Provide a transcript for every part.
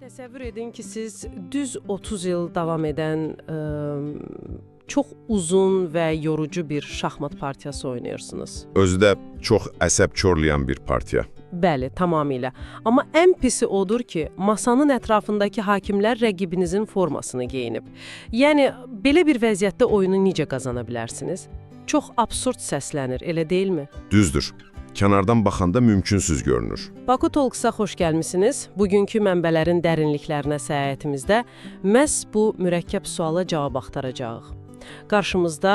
Təsəvvür edin ki, siz düz 30 il davam edən çox uzun və yorucu bir şahmat partiyası oynayırsınız. Özü də çox əsəb çorlayan bir partiya. Bəli, tamamilə. Amma ən pisi odur ki, masanın ətrafındakı hakimlər rəqibinizin formasını geyinib. Yəni, belə bir vəziyyətdə oyunu necə qazana bilərsiniz? Çox absurd səslənir, elə deyilmi? Düzdür. Kənardan baxanda mümkünsüz görünür. Baku Talks'a xoş gəlmisiniz. Bugünkü mənbələrin dərinliklərinə səyahətimizdə məhz bu mürəkkəb suala cavab axtaracağıq. Qarşımızda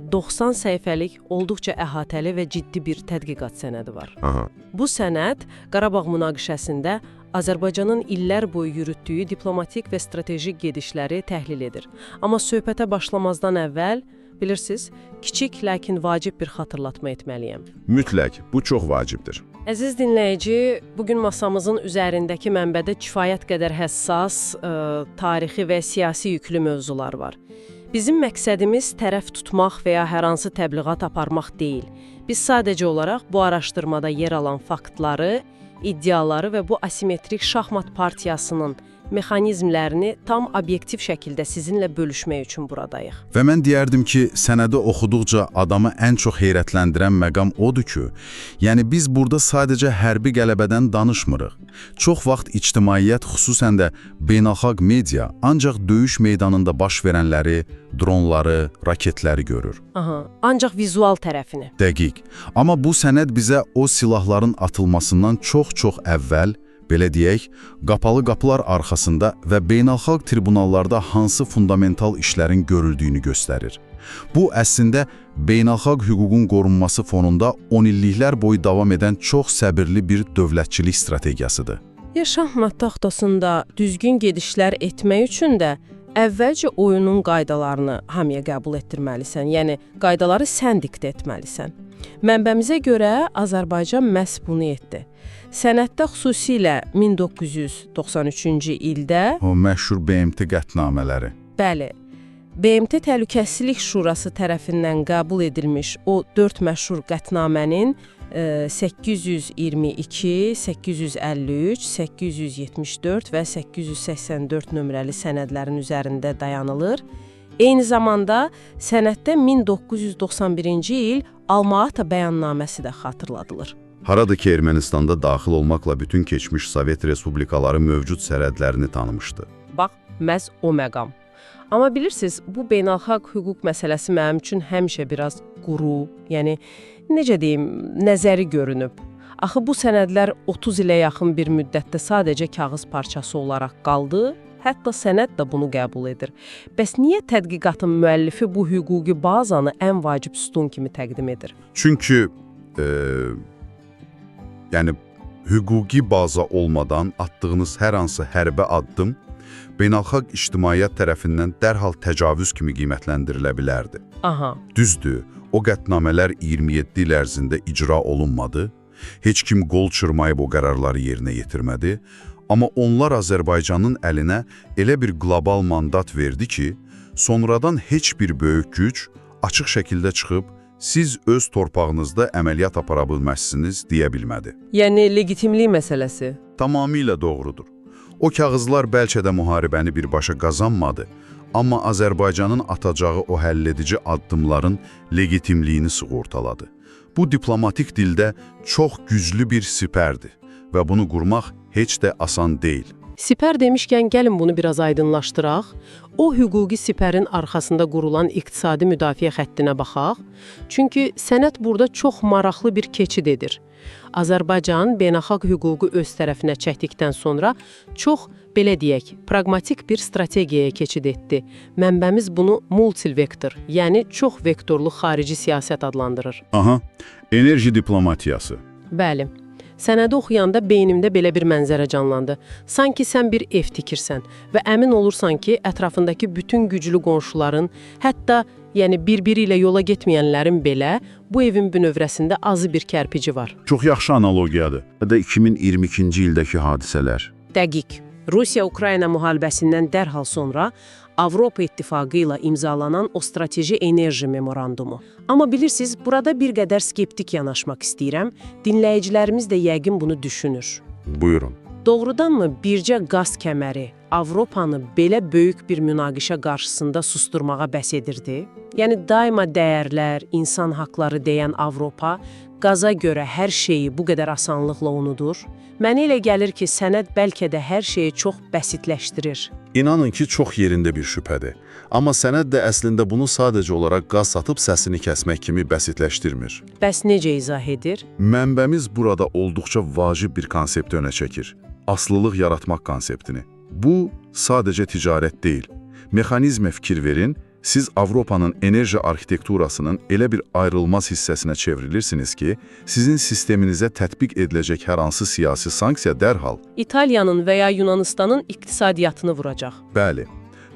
90 səhifəlik olduqca əhatəli və ciddi bir tədqiqat sənədi var. Aha. Bu sənəd Qarabağ münaqişəsində Azərbaycanın illər boyu yürütdüyü diplomatik və strateji gedişləri təhlil edir. Amma söhbətə başlamazdan əvvəl, bilirsiniz, kiçik, lakin vacib bir xatırlatma etməliyəm. Mütləq, bu çox vacibdir. Əziz dinləyici, bugün masamızın üzərindəki mənbədə kifayət qədər həssas, tarixi və siyasi yüklü mövzular var. Bizim məqsədimiz tərəf tutmaq və ya hər hansı təbliğat aparmaq deyil. Biz sadəcə olaraq bu araşdırmada yer alan faktları, iddiaları və bu asimetrik şahmat partiyasının mexanizmlərini tam obyektiv şəkildə sizinlə bölüşmək üçün buradayıq. Və mən deyərdim ki, sənədi oxuduqca adamı ən çox heyrətləndirən məqam odur ki, yəni biz burada sadəcə hərbi qələbədən danışmırıq. Çox vaxt ictimaiyyət, xüsusən də beynəlxalq media ancaq döyüş meydanında baş verənləri, dronları, raketləri görür. Aha, ancaq vizual tərəfini. Dəqiq. Amma bu sənəd bizə o silahların atılmasından çox-çox əvvəl, belə deyək, qapalı qapılar arxasında və beynəlxalq tribunallarda hansı fundamental işlərin görüldüyünü göstərir. Bu, əslində, beynəlxalq hüququn qorunması fonunda 10 illiklər boyu davam edən çox səbirli bir dövlətçilik strategiyasıdır. Ya şahmat taxtasında düzgün gedişlər etmək üçün də əvvəlcə oyunun qaydalarını hamıya qəbul etdirməlisən, yəni qaydaları sən diktə etməlisən. Mənbəmizə görə Azərbaycan məhz bunu etdi. Sənəddə xüsusilə 1993-cü ildə O məşhur BMT qətnamələri. Bəli, BMT Təhlükəsizlik Şurası tərəfindən qəbul edilmiş o 4 məşhur qətnamənin 822, 853, 874 və 884 nömrəli sənədlərin üzərində dayanılır. Eyni zamanda sənəddə 1991-ci il Alma-Ata bəyannaməsi də xatırladılır. Haradır ki, Ermənistanda daxil olmaqla bütün keçmiş Sovet Respublikaları mövcud sərhədlərini tanımışdı. Bax, məhz o məqam. Amma bilirsiniz, bu beynəlxalq hüquq məsələsi mənim üçün həmişə biraz quru, yəni necə deyim, nəzəri görünüb. Axı bu sənədlər 30 ilə yaxın bir müddətdə sadəcə kağız parçası olaraq qaldı, hətta sənəd də bunu qəbul edir. Bəs niyə tədqiqatın müəllifi bu hüquqi bazanı ən vacib sütun kimi təqdim edir? Çünki yəni hüquqi baza olmadan atdığınız hər hansı hərbi addım beynəlxalq ictimaiyyət tərəfindən dərhal təcavüz kimi qiymətləndirilə bilərdi. Aha. Düzdür, o qətnamələr 27 il ərzində icra olunmadı, heç kim qol çırmayıb o qərarları yerinə yetirmədi, amma onlar Azərbaycanın əlinə elə bir qlobal mandat verdi ki, sonradan heç bir böyük güc açıq şəkildə çıxıb, siz öz torpağınızda əməliyyat apara bilməzsiniz deyə bilmədi. Yəni legitimlik məsələsi. Tamamilə doğrudur. O kağızlar bəlkə də müharibəni birbaşa qazanmadı, amma Azərbaycanın atacağı o həlledici addımların legitimliyini sığortaladı. Bu diplomatik dildə çox güclü bir sipərdir və bunu qurmaq heç də asan deyil. Sipər demişkən gəlin bunu biraz aydınlaşdıraq. O hüquqi sipərin arxasında qurulan iqtisadi müdafiə xəttinə baxaq. Çünki sənəd burada çox maraqlı bir keçid edir. Azərbaycan beynəlxalq hüququ öz tərəfinə çəkdikdən sonra çox, belə deyək, praqmatik bir strategiyaya keçid etdi. Mənbəmiz bunu multivektor, yəni çox vektorlu xarici siyasət adlandırır. Aha, enerji diplomatiyası. Bəli. Sənədi oxuyanda beynimdə belə bir mənzərə canlandı. Sanki sən bir ev tikirsən və əmin olursan ki, ətrafındakı bütün güclü qonşuların, hətta yəni bir-biri ilə yola getməyənlərin belə bu evin bünövrəsində azı bir kərpici var. Çox yaxşı analogiyadır. Və də 2022-ci ildəki hadisələr. Dəqiq. Rusiya-Ukrayna müharibəsindən dərhal sonra Avropa İttifaqı ilə imzalanan o strateji enerji memorandumu. Amma bilirsiniz, burada bir qədər skeptik yanaşmaq istəyirəm. Dinləyicilərimiz də yəqin bunu düşünür. Buyurun. Doğrudanmı bircə qaz kəməri Avropanı belə böyük bir münaqişə qarşısında susturmağa bəs edirdi? Yəni daima dəyərlər, insan haqları deyən Avropa qaza görə hər şeyi bu qədər asanlıqla unudur? Mənə elə gəlir ki, sənəd bəlkə də hər şeyi çox bəsitləşdirir. İnanın ki, çox yerində bir şübhədir. Amma sənəd də əslində bunu sadəcə olaraq qaz satıb səsini kəsmək kimi bəsitləşdirmir. Bəs necə izah edir? Mənbəmiz burada olduqca vacib bir konsepti önə çəkir. Aslılıq yaratmaq konseptini. Bu, sadəcə ticarət deyil. Mexanizmə fikir verin, siz Avropanın enerji arxitekturasının elə bir ayrılmaz hissəsinə çevrilirsiniz ki, sizin sisteminizə tətbiq ediləcək hər hansı siyasi sanksiya dərhal, İtaliyanın və ya Yunanistanın iqtisadiyyatını vuracaq. bəli,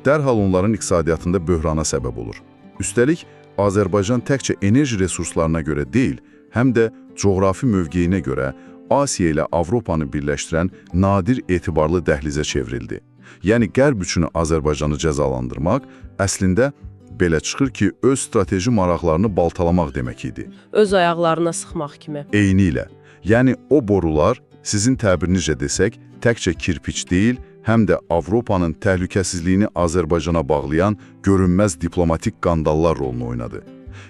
dərhal onların iqtisadiyyatında böhrana səbəb olur. Üstəlik, Azərbaycan təkcə enerji resurslarına görə deyil, həm də coğrafi mövqeyinə görə Asiya ilə Avropanı birləşdirən nadir etibarlı dəhlizə çevrildi. Yəni, Qərb üçünü Azərbaycanı cəzalandırmaq əslində belə çıxır ki, öz strateji maraqlarını baltalamaq demək idi. Öz ayaqlarına sıxmaq kimi. Eyni ilə. Yəni, o borular, sizin təbirinizcə desək, təkcə kirpiç deyil, həm də Avropanın təhlükəsizliyini Azərbaycana bağlayan görünməz diplomatik qandallar rolunu oynadı.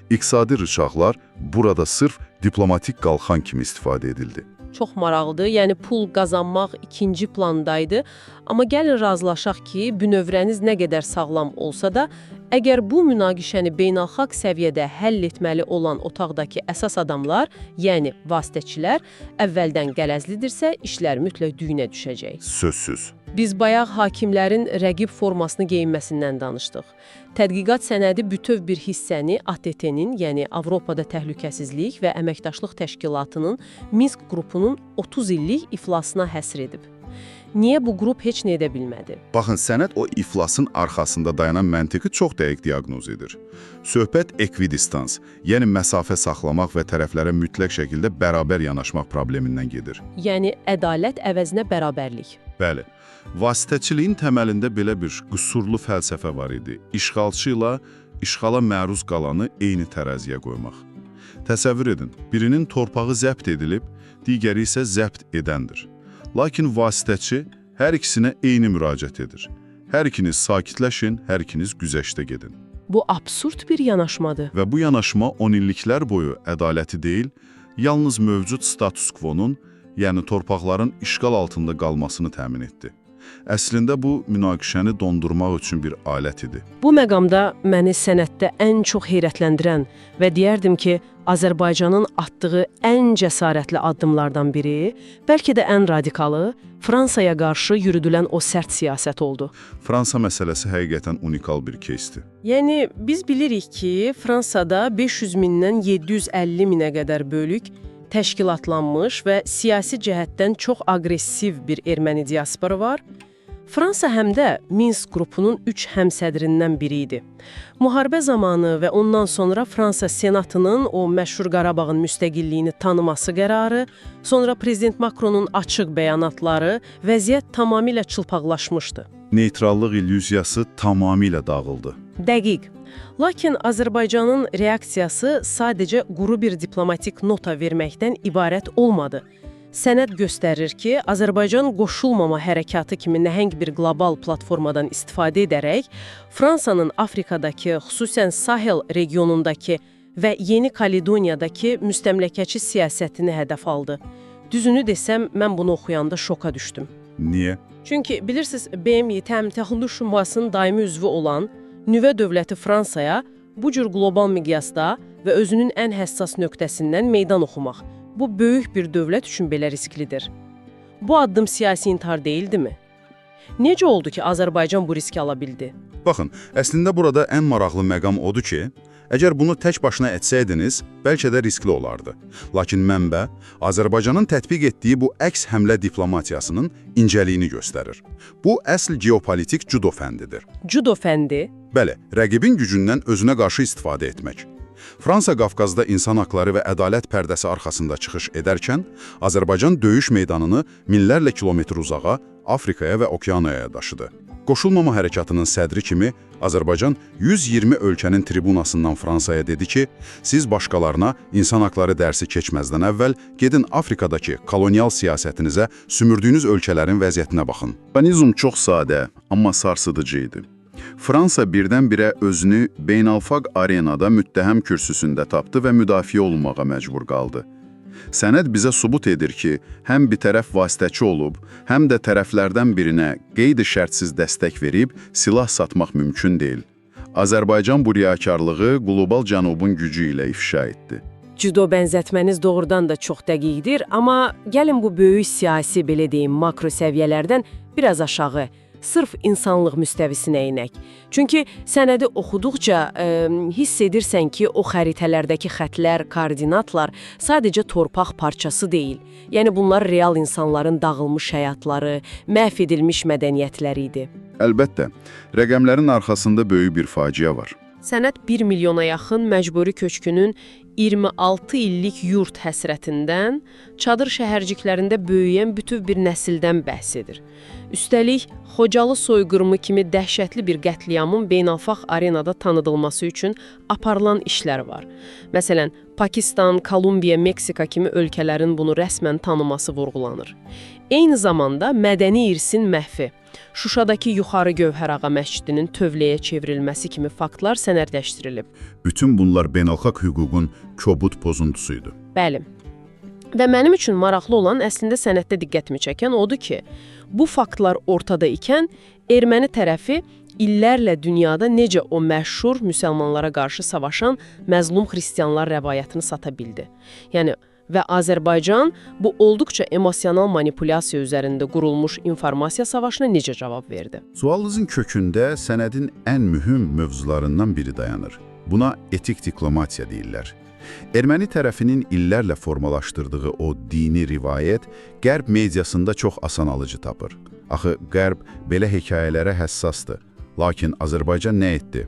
İqtisadi rıçaqlar burada sırf diplomatik qalxan kimi istifadə edildi. Çox maraqlıdır, yəni pul qazanmaq ikinci plandaydı. Amma gəlin razılaşaq ki, bünövrəniz nə qədər sağlam olsa da, əgər bu münaqişəni beynəlxalq səviyyədə həll etməli olan otaqdakı əsas adamlar, yəni vasitəçilər, əvvəldən qələzlidirsə, işlər mütləq düyünə düşəcək. Sözsüz. Biz bayaq hakimlərin rəqib formasını geyinməsindən danışdıq. Tədqiqat sənədi bütöv bir hissəni ATT-nin, yəni Avropada Təhlükəsizlik və Əməkdaşlıq Təşkilatının Minsk qrupunun 30 illik iflasına həsr edib. Niyə bu qrup heç nə edə bilmədi? Baxın, sənəd o iflasın arxasında dayanan məntiqi çox dəqiq diaqnoz edir. Söhbət ekvidistans, yəni məsafə saxlamaq və tərəflərə mütləq şəkildə bərabər yanaşmaq problemindən gedir. Yəni ədalət əvəzinə bərabərlik. Bəli, vasitəçiliyin təməlində belə bir qüsurlu fəlsəfə var idi. İşğalçı ilə işğala məruz qalanı eyni tərəziyə qoymaq. Təsəvvür edin, birinin torpağı zəbt edilib, digəri isə zəbt edəndir. Lakin vasitəçi hər ikisinə eyni müraciət edir. Hər ikiniz sakitləşin, hər ikiniz güzəştə gedin. Bu absurd bir yanaşmadır. Və bu yanaşma 10 illiklər boyu ədaləti deyil, yalnız mövcud status quo-nun, yəni torpaqların işğal altında qalmasını təmin etdi. Əslində bu, münaqişəni dondurmaq üçün bir alət idi. Bu məqamda məni sənətdə ən çox heyrətləndirən və deyərdim ki, Azərbaycanın atdığı ən cəsarətli addımlardan biri, bəlkə də ən radikalı, Fransaya qarşı yürüdülən o sərt siyasət oldu. Fransa məsələsi həqiqətən unikal bir keysdir. Yəni, biz bilirik ki, Fransada 500 mindən 750 minə qədər bölük təşkilatlanmış və siyasi cəhətdən çox aqressiv bir erməni diasporu var. Fransa həm də Minsk qrupunun 3 həmsədrindən biri idi. Müharibə zamanı və ondan sonra Fransa Senatının o məşhur Qarabağın müstəqilliyini tanıması qərarı, sonra Prezident Macronun açıq bəyanatları, vəziyyət tamamilə çılpaqlaşmışdı. Neytrallıq illüziyası tamamilə dağıldı. Dəqiq. Lakin Azərbaycanın reaksiyası sadəcə quru bir diplomatik nota verməkdən ibarət olmadı. Sənəd göstərir ki, Azərbaycan qoşulmama hərəkatı kimi nəhəng bir qlobal platformadan istifadə edərək, Fransanın Afrikadakı, xüsusən Sahel regionundakı və Yeni Kaledoniyadakı müstəmləkəçi siyasətini hədəf aldı. Düzünü desəm, mən bunu oxuyanda şoka düşdüm. Niyə? Çünki bilirsiniz, BMI Təmin Təhlükəsizlik Şurasının daimi üzvü olan nüvə dövləti Fransaya bu cür qlobal miqyasda və özünün ən həssas nöqtəsindən meydan oxumaq. Bu, böyük bir dövlət üçün belə risklidir. Bu addım siyasi intihar deyildimi? Necə oldu ki, Azərbaycan bu riski ala bildi? Baxın, əslində burada ən maraqlı məqam odur ki, əgər bunu tək başına etsəydiniz, bəlkə də riskli olardı. Lakin mənbə, Azərbaycanın tətbiq etdiyi bu əks həmlə diplomatiyasının incəliyini göstərir. Bu, əsl geopolitik judo fəndidir. Judo fəndi? Bəli, rəqibin gücündən özünə qarşı istifadə etmək. Fransa Qafqazda insan haqları və ədalət pərdəsi arxasında çıxış edərkən, Azərbaycan döyüş meydanını minlərlə kilometr uzağa, Afrikaya və Okeaniyaya daşıdı. Qoşulmama hərəkatının sədri kimi Azərbaycan 120 ölkənin tribunasından Fransaya dedi ki, siz başqalarına insan haqları dərsi keçməzdən əvvəl gedin Afrikadakı kolonial siyasətinizə, sümürdüyünüz ölkələrin vəziyyətinə baxın. Mexanizm çox sadə, amma sarsıdıcı idi. Fransa birdən-birə özünü beynəlxalq arenada müttəhəm kürsüsündə tapdı və müdafiə olunmağa məcbur qaldı. Sənəd bizə sübut edir ki, həm bir tərəf vasitəçi olub, həm də tərəflərdən birinə qeydi-şərtsiz dəstək verib silah satmaq mümkün deyil. Azərbaycan bu riyakarlığı qlobal cənubun gücü ilə ifşa etdi. Judo bənzətməniz doğrudan da çox dəqiqdir, amma gəlin bu böyük siyasi, belə deyim, makro səviyyələrdən biraz aşağı, sırf insanlıq müstəvisinə inək. Çünki sənədi oxuduqca hiss edirsən ki, o xəritələrdəki xətlər, koordinatlar sadəcə torpaq parçası deyil. Yəni bunlar real insanların dağılmış həyatları, məhv edilmiş mədəniyyətləri idi. Əlbəttə, rəqəmlərin arxasında böyük bir faciə var. Sənəd 1 milyona yaxın məcburi köçkünün 26 illik yurt həsrətindən, çadır şəhərciklərində böyüyən bütöv bir nəsildən bəhs edir. Üstəlik, Xocalı soyqırımı kimi dəhşətli bir qətliamın beynəlxalq arenada tanıdılması üçün aparılan işlər var. Məsələn, Pakistan, Kolumbiya, Meksika kimi ölkələrin bunu rəsmən tanıması vurğulanır. Eyni zamanda mədəni irsin məhvi, Şuşadakı Yuxarı Gövhərağa məscidinin tövləyə çevrilməsi kimi faktlar sənədləşdirilib. Bütün bunlar beynəlxalq hüququn kobud pozuntusuydu. Bəli. Və mənim üçün maraqlı olan əslində sənəddə diqqətimi çəkən odur ki, bu faktlar ortada ikən erməni tərəfi illərlə dünyada necə o məşhur müsəlmanlara qarşı savaşan məzlum xristianlar rəvayətini sata bildi. Yəni, və Azərbaycan bu olduqca emosional manipulyasiya üzərində qurulmuş informasiya savaşına necə cavab verdi? Sualınızın kökündə sənədin ən mühüm mövzularından biri dayanır. Buna etik diplomatiya deyirlər. Erməni tərəfinin illərlə formalaşdırdığı o dini rivayət Qərb mediasında çox asan alıcı tapır. Axı Qərb belə hekayələrə həssasdır. Lakin Azərbaycan nə etdi?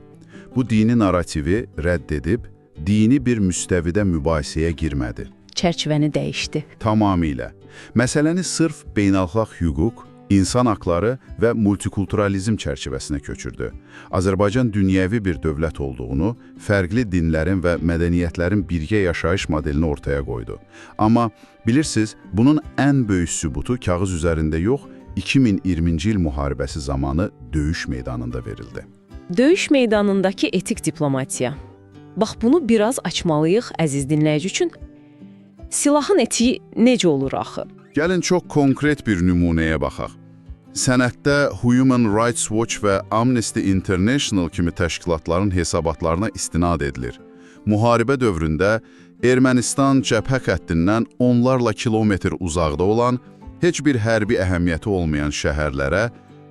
Bu dini narrativi rədd edib, dini bir müstəvidə mübahisəyə girmədi. Çərçivəni dəyişdi. Tamamilə. Məsələni sırf beynəlxalq hüquq, insan haqları və multikulturalizm çərçivəsinə köçürdü. Azərbaycan dünyəvi bir dövlət olduğunu, fərqli dinlərin və mədəniyyətlərin birgə yaşayış modelini ortaya qoydu. Amma bilirsiniz, bunun ən böyük sübutu kağız üzərində yox, 2020-ci il müharibəsi zamanı döyüş meydanında verildi. Döyüş meydanındakı etik diplomatiya. Bax, bunu biraz açmalıyıq əziz dinləyici üçün. Silahın etiği necə olur axı? Gəlin çox konkret bir nümunəyə baxaq. Sənəddə Human Rights Watch və Amnesty International kimi təşkilatların hesabatlarına istinad edilir. Müharibə dövründə Ermənistan cəbhə xəttindən onlarla kilometr uzaqda olan, heç bir hərbi əhəmiyyəti olmayan şəhərlərə,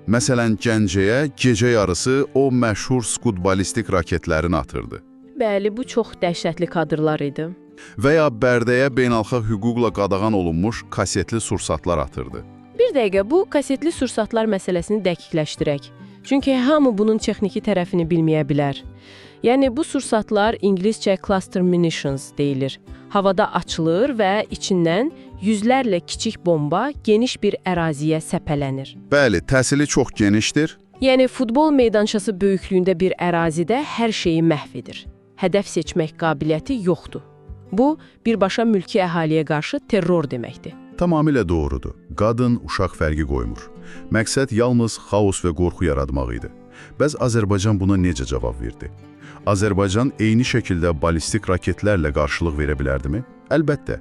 məsələn Gəncəyə gecə yarısı o məşhur Skud ballistik raketlərini atırdı. Bəli, bu çox dəhşətli kadrlar idi. Və ya Bərdəyə beynəlxalq hüquqla qadağan olunmuş kasetli sursatlar atırdı. Bir dəqiqə, bu kasetli sursatlar məsələsini dəqiqləşdirək. Çünki hamı bunun texniki tərəfini bilməyə bilər. Yəni, bu sursatlar ingiliscə cluster munitions deyilir. Havada açılır və içindən yüzlərlə kiçik bomba geniş bir əraziyə səpələnir. Bəli, təsiri çox genişdir. Yəni, futbol meydançası böyüklüyündə bir ərazidə hər şeyi məhv edir. Hədəf seçmək qabiliyyəti yoxdur. Bu, birbaşa mülki əhaliyə qarşı terror deməkdir. Tamamilə doğrudur. Qadın, uşaq fərqi qoymur. Məqsəd yalnız xaos və qorxu yaratmaq idi. Bəs Azərbaycan buna necə cavab verdi? Azərbaycan eyni şəkildə ballistik raketlərlə qarşılıq verə bilərdimi? Əlbəttə.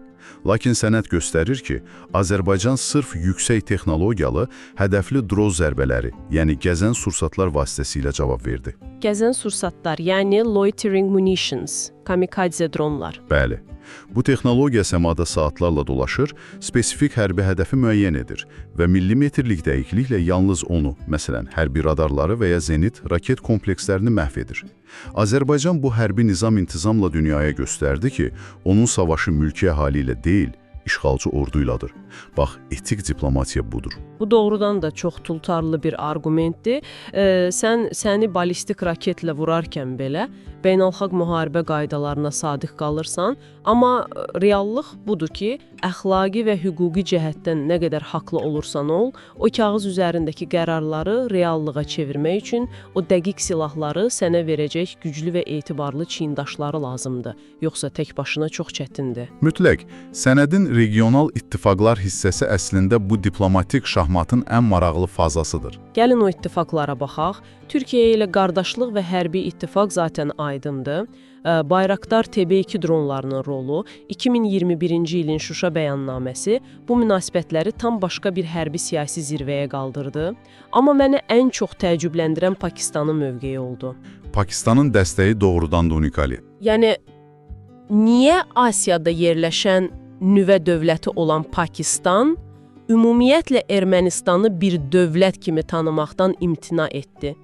Lakin sənəd göstərir ki, Azərbaycan sırf yüksək texnologiyalı, hədəfli dron zərbələri, yəni gəzən sursatlar vasitəsilə cavab verdi. Gəzən sursatlar, yəni loitering munitions, kamikadze dronlar. Bəli. Bu texnologiya səmada saatlarla dolaşır, spesifik hərbi hədəfi müəyyən edir və millimetrlik dəqiqliklə yalnız onu, məsələn, hərbi radarları və ya zenit raket komplekslərini məhv edir. Azərbaycan bu hərbi nizam-intizamla dünyaya göstərdi ki, onun savaşı mülki əhali ilə deyil, işğalçı ordu ilədir. Bax, etik diplomatiya budur. Bu doğrudan da çox tultarlı bir arqumentdir. Səni ballistik raketlə vurarkən belə beynəlxalq müharibə qaydalarına sadiq qalırsan, amma reallıq budur ki, əxlaqi və hüquqi cəhətdən nə qədər haqlı olursan ol, o kağız üzərindəki qərarları reallığa çevirmək üçün o dəqiq silahları sənə verəcək güclü və etibarlı çiyndaşları lazımdır. Yoxsa tək başına çox çətindir. Mütləq, sənədin regional ittifaqlar hissəsi əslində bu diplomatik şahmatın ən maraqlı fazasıdır. Gəlin o ittifaqlara baxaq. Türkiyə ilə qardaşlıq və hərbi ittifaq zaten aydındır. Bayraktar TB2 dronlarının rolu, 2021-ci ilin Şuşa bəyannaməsi bu münasibətləri tam başqa bir hərbi siyasi zirvəyə qaldırdı. Amma məni ən çox təəccübləndirən Pakistanın mövqeyi oldu. Pakistanın dəstəyi doğrudan da unikali. Yəni, niyə Asiyada yerləşən nüvə dövləti olan Pakistan ümumiyyətlə Ermənistanı bir dövlət kimi tanımaqdan imtina etdi?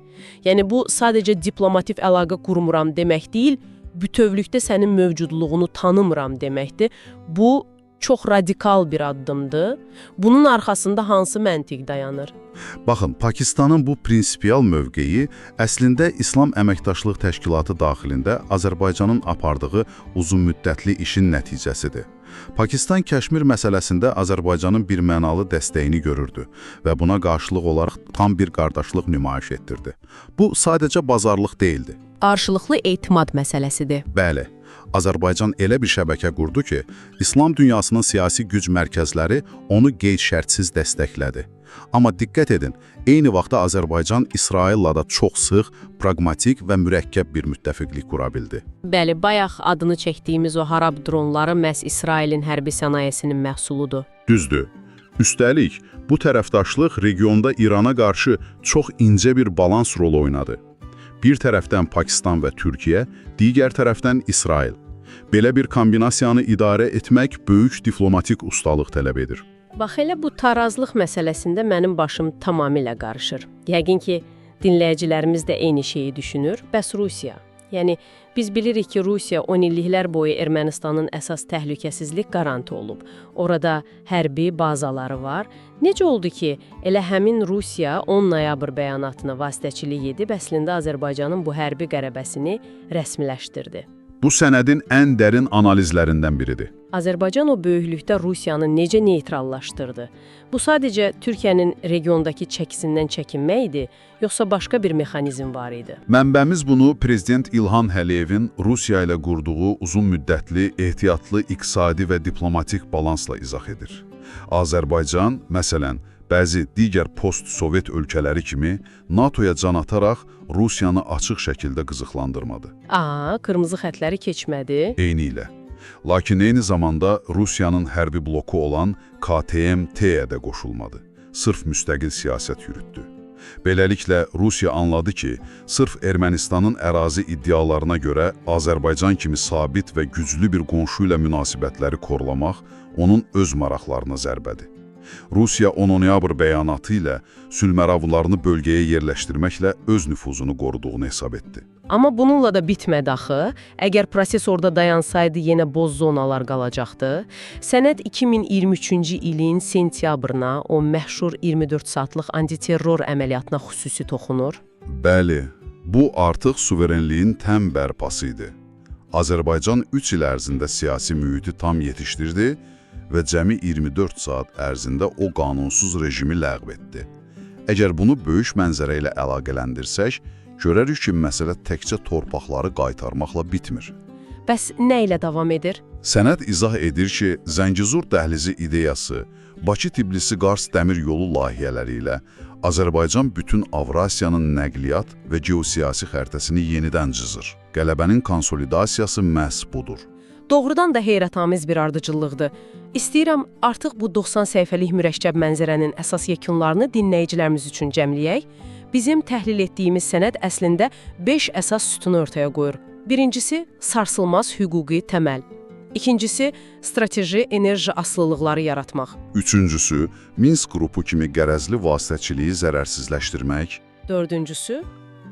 Yəni, bu sadəcə diplomatik əlaqə qurmuram demək deyil, bütövlükdə sənin mövcudluğunu tanımıram deməkdir. Bu, çox radikal bir addımdır. Bunun arxasında hansı məntiq dayanır? Baxın, Pakistanın bu prinsipial mövqeyi əslində İslam Əməkdaşlıq Təşkilatı daxilində Azərbaycanın apardığı uzunmüddətli işin nəticəsidir. Pakistan Kəşmir məsələsində Azərbaycanın bir mənalı dəstəyini görürdü və buna qarşılıq olaraq tam bir qardaşlıq nümayiş etdirdi. Bu sadəcə bazarlıq deyildi. Qarşılıqlı etimad məsələsidir. Bəli, Azərbaycan elə bir şəbəkə qurdu ki, İslam dünyasının siyasi güc mərkəzləri onu qeyd-şərtsiz dəstəklədi. Amma diqqət edin, eyni vaxtda Azərbaycan İsraillə da çox sıx, praqmatik və mürəkkəb bir müttəfiqlik qura bildi. Bəli, bayaq adını çəkdiyimiz o harab dronları məhz İsrailin hərbi sənayesinin məhsuludur. Düzdür. Üstəlik, bu tərəfdaşlıq regionda İrana qarşı çox incə bir balans rolu oynadı. Bir tərəfdən Pakistan və Türkiyə, digər tərəfdən İsrail. Belə bir kombinasiyanı idarə etmək böyük diplomatik ustalıq tələb edir. Bax, elə bu tarazlıq məsələsində mənim başım tamamilə qarışır. Yəqin ki, dinləyicilərimiz də eyni şeyi düşünür. Bəs Rusiya? Yəni, biz bilirik ki, Rusiya 10 illiklər boyu Ermənistanın əsas təhlükəsizlik qarantı olub. Orada hərbi bazaları var. Necə oldu ki, elə həmin Rusiya 10 noyabr bəyanatına vasitəçilik edib, əslində Azərbaycanın bu hərbi qələbəsini rəsmiləşdirdi? Bu sənədin ən dərin analizlərindən biridir. Azərbaycan o böyüklükdə Rusiyanı necə neytrallaşdırdı? Bu sadəcə Türkiyənin regiondakı çəkisindən çəkinmək idi, yoxsa başqa bir mexanizm var idi? Mənbəmiz bunu Prezident İlham Əliyevin Rusiya ilə qurduğu uzun müddətli, ehtiyatlı iqtisadi və diplomatik balansla izah edir. Azərbaycan, məsələn, bəzi digər post-Sovet ölkələri kimi NATO-ya can ataraq Rusiyanı açıq şəkildə qızıqlandırmadı. Qırmızı xətləri keçmədi. Eynilə. Lakin eyni zamanda Rusiyanın hərbi bloku olan KTM-T'yə də qoşulmadı. Sırf müstəqil siyasət yürütdü. Beləliklə, Rusiya anladı ki, sırf Ermənistanın ərazi iddialarına görə Azərbaycan kimi sabit və güclü bir qonşu ilə münasibətləri korlamaq onun öz maraqlarına zərbədir. Rusiya 10 noyabr bəyanatı ilə sülh-məravlarını bölgəyə yerləşdirməklə öz nüfuzunu qoruduğunu hesab etdi. Amma bununla da bitmədi axı. Əgər proses orada dayansaydı, yenə boz zonalar qalacaqdı. Sənəd 2023-cü ilin sentyabrına, o məşhur 24 saatlıq antiterror əməliyyatına xüsusi toxunur. Bəli, bu artıq suverenliyin təm bərpası idi. Azərbaycan 3 il ərzində siyasi mühiti tam yetişdirdi və cəmi 24 saat ərzində o qanunsuz rejimi ləğv etdi. Əgər bunu böyük mənzərə ilə əlaqələndirsək, görərik ki, məsələ təkcə torpaqları qaytarmaqla bitmir. Bəs nə ilə davam edir? Sənəd izah edir ki, Zəngizur dəhlizi ideyası, Bakı-Tbilisi-Qars dəmir yolu layihələri ilə Azərbaycan bütün Avrasiyanın nəqliyyat və geosiyasi xəritəsini yenidən cızır. Qələbənin konsolidasiyası məhz budur. Doğrudan da heyrətamiz bir ardıcıllıqdır. İstəyirəm artıq bu 90 səhifəlik mürəkkəb mənzərənin əsas yekunlarını dinləyicilərimiz üçün cəmləyək. Bizim təhlil etdiyimiz sənəd əslində 5 əsas sütunu ortaya qoyur. Birincisi, sarsılmaz hüquqi təməl. İkincisi, strateji enerji asılılıqları yaratmaq. Üçüncüsü, Minsk qrupu kimi qərəzli vasitəçiliyi zərərsizləşdirmək. Dördüncüsü,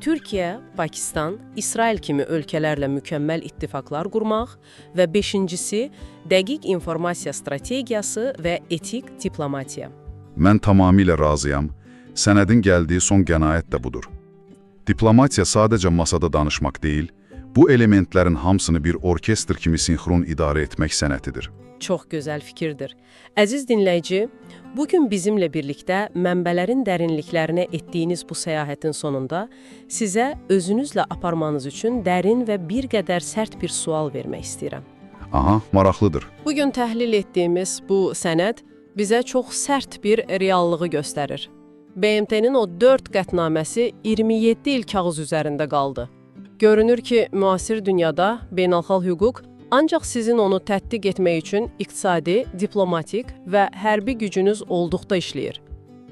Türkiyə, Pakistan, İsrail kimi ölkələrlə mükəmməl ittifaqlar qurmaq və 5-incisi dəqiq informasiya strategiyası və etik diplomatiya. Mən tamamilə razıyam. Sənədin gəldiyi son qənaət də budur. Diplomatiya sadəcə masada danışmaq deyil, bu elementlərin hamısını bir orkestr kimi sinxron idarə etmək sənətidir. Çox gözəl fikirdir. Əziz dinləyici, bugün bizimlə birlikdə mənbələrin dərinliklərinə etdiyiniz bu səyahətin sonunda sizə özünüzlə aparmanız üçün dərin və bir qədər sərt bir sual vermək istəyirəm. Aha, maraqlıdır. Bugün təhlil etdiyimiz bu sənəd bizə çox sərt bir reallığı göstərir. BMT-nin o 4 qətnaməsi 27 il kağız üzərində qaldı. Görünür ki, müasir dünyada beynəlxalq hüquq ancaq sizin onu tətbiq etmək üçün iqtisadi, diplomatik və hərbi gücünüz olduqda işləyir.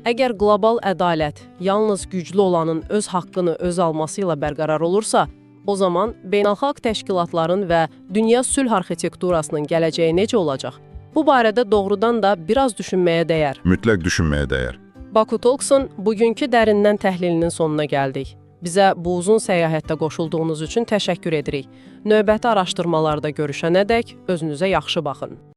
Əgər qlobal ədalət yalnız güclü olanın öz haqqını öz alması ilə bərqərar olursa, o zaman beynəlxalq təşkilatların və dünya sülh arxitekturasının gələcəyi necə olacaq? Bu barədə doğrudan da biraz düşünməyə dəyər. Mütləq düşünməyə dəyər. Baku Talks'un bugünkü dərindən təhlilinin sonuna gəldik. Bizə bu uzun səyahətdə qoşulduğunuz üçün təşəkkür edirik. Növbəti araşdırmalarda görüşənədək özünüzə yaxşı baxın.